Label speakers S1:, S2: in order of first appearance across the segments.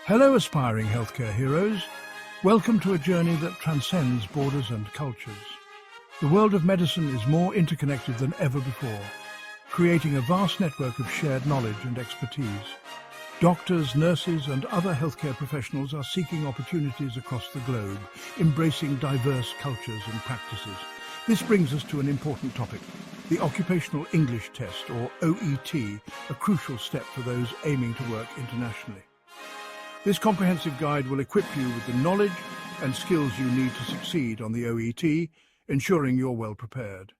S1: Hello, aspiring healthcare heroes. Welcome to a journey that transcends borders and cultures. The world of medicine is more interconnected than ever before, creating a vast network of shared knowledge and expertise. Doctors, nurses, and other healthcare professionals are seeking opportunities across the globe, embracing diverse cultures and practices. This brings us to an important topic, the Occupational English Test, or OET, a crucial step for those aiming to work internationally. This comprehensive guide will equip you with the knowledge and skills you need to succeed on the OET, ensuring you're well prepared.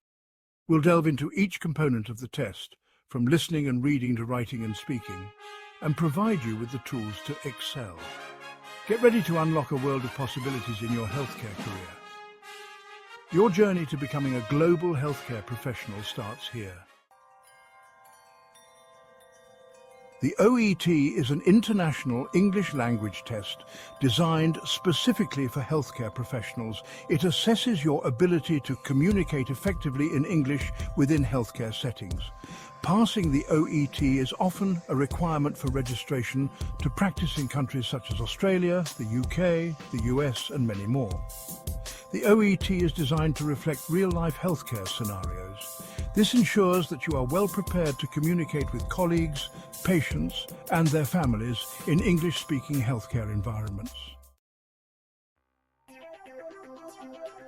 S1: We'll delve into each component of the test, from listening and reading to writing and speaking, and provide you with the tools to excel. Get ready to unlock a world of possibilities in your healthcare career. Your journey to becoming a global healthcare professional starts here. The OET is an international English language test designed specifically for healthcare professionals. It assesses your ability to communicate effectively in English within healthcare settings. Passing the OET is often a requirement for registration to practice in countries such as Australia, the UK, the US, and many more. The OET is designed to reflect real-life healthcare scenarios. This ensures that you are well prepared to communicate with colleagues, patients, and their families in English-speaking healthcare environments.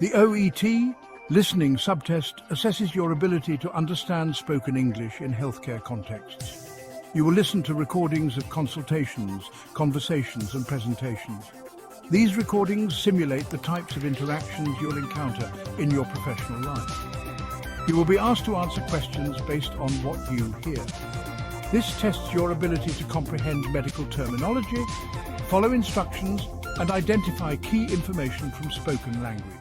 S1: The OET listening subtest assesses your ability to understand spoken English in healthcare contexts. You will listen to recordings of consultations, conversations, and presentations. These recordings simulate the types of interactions you'll encounter in your professional life. You will be asked to answer questions based on what you hear. This tests your ability to comprehend medical terminology, follow instructions, and identify key information from spoken language.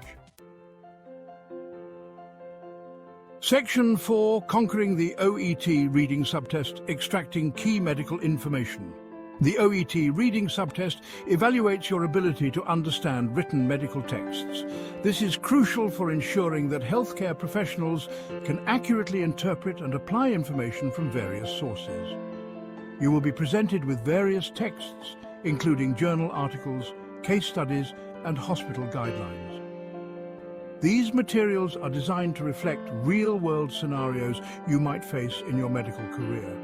S1: Section 4, Conquering the OET Reading Subtest, Extracting Key Medical Information. The OET reading subtest evaluates your ability to understand written medical texts. This is crucial for ensuring that healthcare professionals can accurately interpret and apply information from various sources. You will be presented with various texts, including journal articles, case studies, and hospital guidelines. These materials are designed to reflect real-world scenarios you might face in your medical career.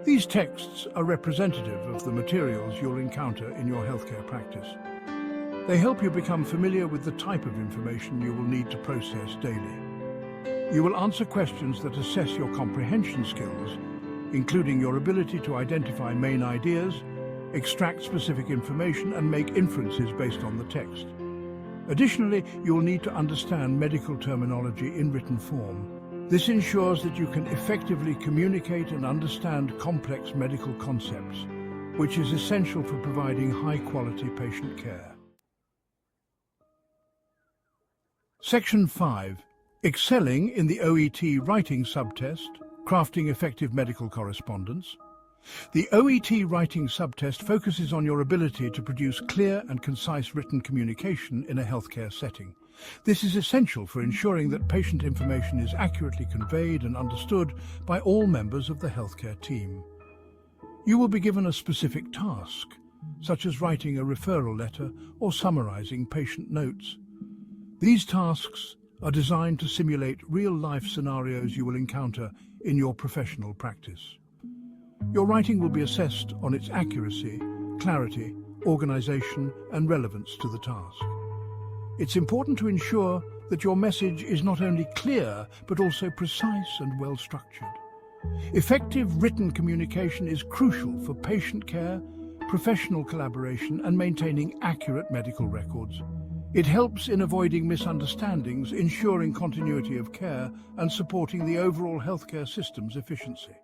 S1: These texts are representative of the materials you'll encounter in your healthcare practice. They help you become familiar with the type of information you will need to process daily. You will answer questions that assess your comprehension skills, including your ability to identify main ideas, extract specific information, and make inferences based on the text. Additionally, you'll need to understand medical terminology in written form. This ensures that you can effectively communicate and understand complex medical concepts, which is essential for providing high-quality patient care. Section 5. Excelling in the OET Writing Subtest, Crafting Effective Medical Correspondence. The OET Writing Subtest focuses on your ability to produce clear and concise written communication in a healthcare setting. This is essential for ensuring that patient information is accurately conveyed and understood by all members of the healthcare team. You will be given a specific task, such as writing a referral letter or summarizing patient notes. These tasks are designed to simulate real-life scenarios you will encounter in your professional practice. Your writing will be assessed on its accuracy, clarity, organization, and relevance to the task. It's important to ensure that your message is not only clear, but also precise and well-structured. Effective written communication is crucial for patient care, professional collaboration, and maintaining accurate medical records. It helps in avoiding misunderstandings, ensuring continuity of care, and supporting the overall healthcare system's efficiency.